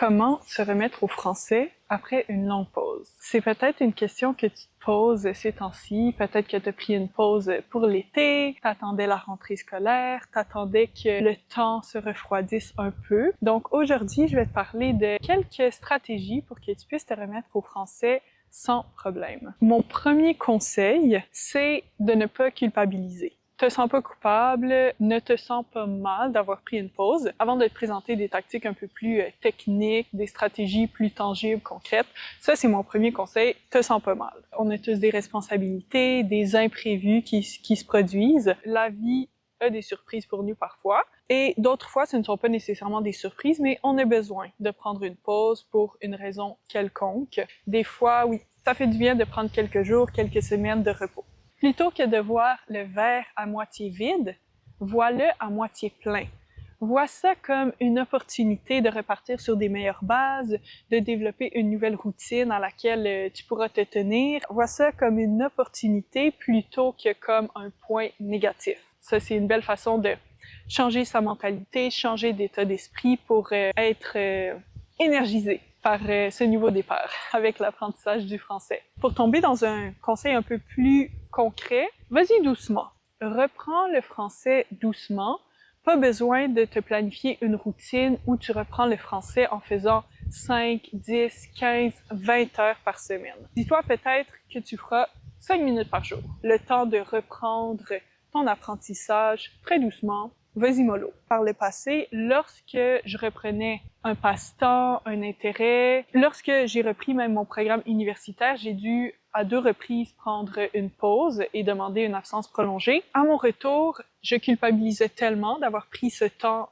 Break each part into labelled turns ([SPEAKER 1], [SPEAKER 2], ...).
[SPEAKER 1] Comment se remettre au français après une longue pause? C'est peut-être une question que tu te poses ces temps-ci. Peut-être que tu as pris une pause pour l'été, t'attendais la rentrée scolaire, t'attendais que le temps se refroidisse un peu. Donc aujourd'hui, je vais te parler de quelques stratégies pour que tu puisses te remettre au français sans problème. Mon premier conseil, c'est de ne pas culpabiliser. Te sens pas coupable, ne te sens pas mal d'avoir pris une pause. Avant de te présenter des tactiques un peu plus techniques, des stratégies plus tangibles, concrètes, ça c'est mon premier conseil, te sens pas mal. On a tous des responsabilités, des imprévus qui se produisent. La vie a des surprises pour nous parfois. Et d'autres fois, ce ne sont pas nécessairement des surprises, mais on a besoin de prendre une pause pour une raison quelconque. Des fois, oui, ça fait du bien de prendre quelques jours, quelques semaines de repos. Plutôt que de voir le verre à moitié vide, vois-le à moitié plein. Vois ça comme une opportunité de repartir sur des meilleures bases, de développer une nouvelle routine à laquelle tu pourras te tenir. Vois ça comme une opportunité plutôt que comme un point négatif. Ça, c'est une belle façon de changer sa mentalité, changer d'état d'esprit pour être énergisé par ce nouveau départ avec l'apprentissage du français. Pour tomber dans un conseil un peu plus concret, vas-y doucement. Reprends le français doucement. Pas besoin de te planifier une routine où tu reprends le français en faisant 5, 10, 15, 20 heures par semaine. Dis-toi peut-être que tu feras 5 minutes par jour. Le temps de reprendre ton apprentissage très doucement. Vas-y mollo. Par le passé, lorsque je reprenais un passe-temps, un intérêt, lorsque j'ai repris même mon programme universitaire, j'ai dû à 2 reprises prendre une pause et demander une absence prolongée. À mon retour, je culpabilisais tellement d'avoir pris ce temps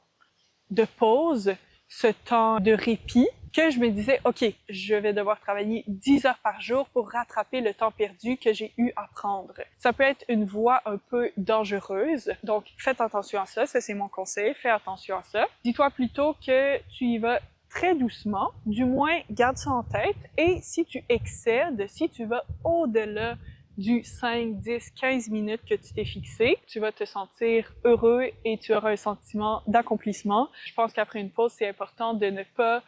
[SPEAKER 1] de pause, ce temps de répit, que je me disais, OK, je vais devoir travailler 10 heures par jour pour rattraper le temps perdu que j'ai eu à prendre. Ça peut être une voie un peu dangereuse, donc faites attention à ça, ça c'est mon conseil, fais attention à ça. Dis-toi plutôt que tu y vas très doucement, du moins garde ça en tête, et si tu excèdes, si tu vas au-delà du 5, 10, 15 minutes que tu t'es fixé, tu vas te sentir heureux et tu auras un sentiment d'accomplissement. Je pense qu'après une pause, c'est important de ne pas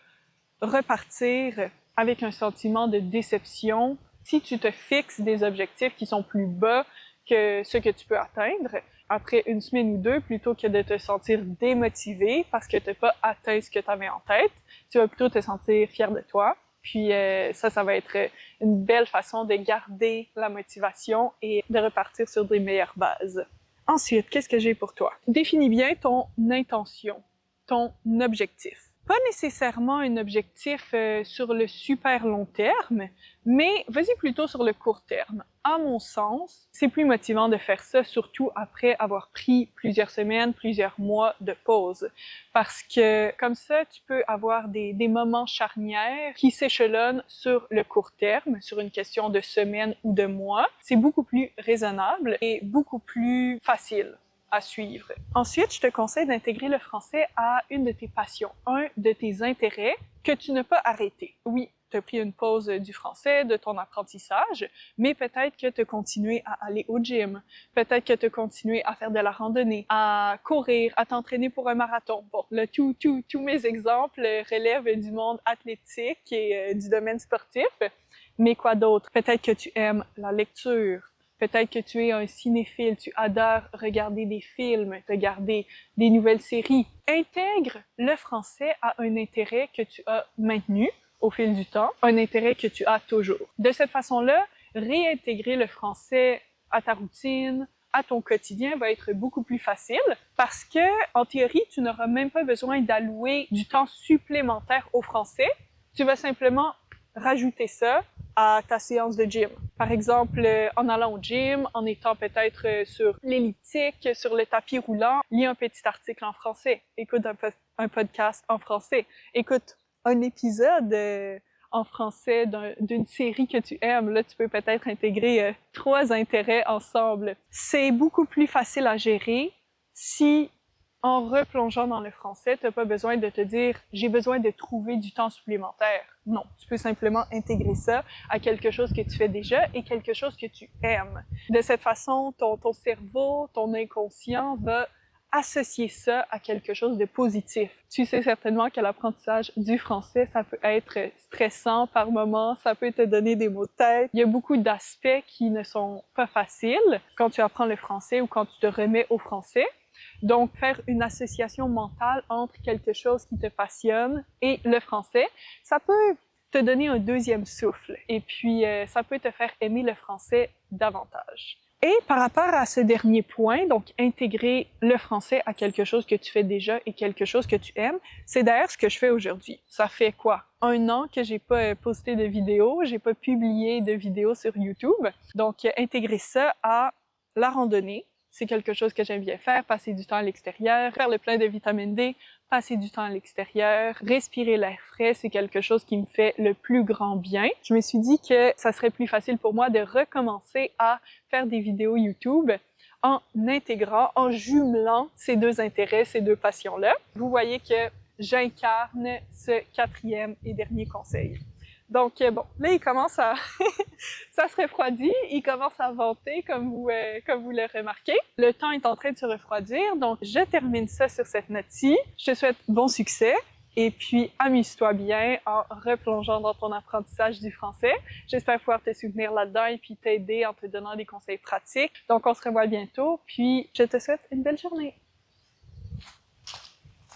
[SPEAKER 1] repartir avec un sentiment de déception. Si tu te fixes des objectifs qui sont plus bas que ceux que tu peux atteindre, après une semaine ou deux, plutôt que de te sentir démotivé parce que tu n'as pas atteint ce que tu avais en tête, tu vas plutôt te sentir fier de toi. Puis ça va être une belle façon de garder la motivation et de repartir sur des meilleures bases. Ensuite, qu'est-ce que j'ai pour toi? Définis bien ton intention, ton objectif. Pas nécessairement un objectif sur le super long terme, mais vas-y plutôt sur le court terme. À mon sens, c'est plus motivant de faire ça, surtout après avoir pris plusieurs semaines, plusieurs mois de pause. Parce que comme ça, tu peux avoir des moments charnières qui s'échelonnent sur le court terme, sur une question de semaines ou de mois. C'est beaucoup plus raisonnable et beaucoup plus facile à suivre. Ensuite, je te conseille d'intégrer le français à une de tes passions, un de tes intérêts que tu n'as pas arrêté. Oui, tu as pris une pause du français, de ton apprentissage, mais peut-être que tu as continué à aller au gym, peut-être que tu as continué à faire de la randonnée, à courir, à t'entraîner pour un marathon. Bon, là, tous mes exemples relèvent du monde athlétique et du domaine sportif, mais quoi d'autre? Peut-être que tu aimes la lecture, peut-être que tu es un cinéphile, tu adores regarder des films, regarder des nouvelles séries. Intègre le français à un intérêt que tu as maintenu au fil du temps, un intérêt que tu as toujours. De cette façon-là, réintégrer le français à ta routine, à ton quotidien va être beaucoup plus facile parce que, en théorie, tu n'auras même pas besoin d'allouer du temps supplémentaire au français. Tu vas simplement rajouter ça à ta séance de gym. Par exemple, en allant au gym, en étant peut-être sur l'elliptique, sur le tapis roulant, lis un petit article en français, écoute un podcast en français, écoute un épisode en français d'une série que tu aimes. Là, tu peux peut-être intégrer 3 intérêts ensemble. C'est beaucoup plus facile à gérer si en replongeant dans le français, tu n'as pas besoin de te dire « j'ai besoin de trouver du temps supplémentaire ». Non, tu peux simplement intégrer ça à quelque chose que tu fais déjà et quelque chose que tu aimes. De cette façon, ton cerveau, ton inconscient va associer ça à quelque chose de positif. Tu sais certainement que l'apprentissage du français, ça peut être stressant par moments, ça peut te donner des maux de tête. Il y a beaucoup d'aspects qui ne sont pas faciles quand tu apprends le français ou quand tu te remets au français. Donc, faire une association mentale entre quelque chose qui te passionne et le français, ça peut te donner un deuxième souffle et puis ça peut te faire aimer le français davantage. Et par rapport à ce dernier point, donc intégrer le français à quelque chose que tu fais déjà et quelque chose que tu aimes, c'est d'ailleurs ce que je fais aujourd'hui. Ça fait quoi? 1 an que j'ai pas posté de vidéos, j'ai pas publié de vidéos sur YouTube. Donc, intégrer ça à la randonnée, c'est quelque chose que j'aime bien faire, passer du temps à l'extérieur, faire le plein de vitamine D, passer du temps à l'extérieur, respirer l'air frais, c'est quelque chose qui me fait le plus grand bien. Je me suis dit que ça serait plus facile pour moi de recommencer à faire des vidéos YouTube en intégrant, en jumelant ces 2 intérêts, ces 2 passions-là. Vous voyez que j'incarne ce 4e et dernier conseil. Donc bon, là il commence à ça se refroidit, il commence à venter comme vous le remarquez. Le temps est en train de se refroidir, donc je termine ça sur cette note-ci. Je te souhaite bon succès et puis amuse-toi bien en replongeant dans ton apprentissage du français. J'espère pouvoir te soutenir là-dedans et puis t'aider en te donnant des conseils pratiques. Donc on se revoit bientôt, puis je te souhaite une belle journée.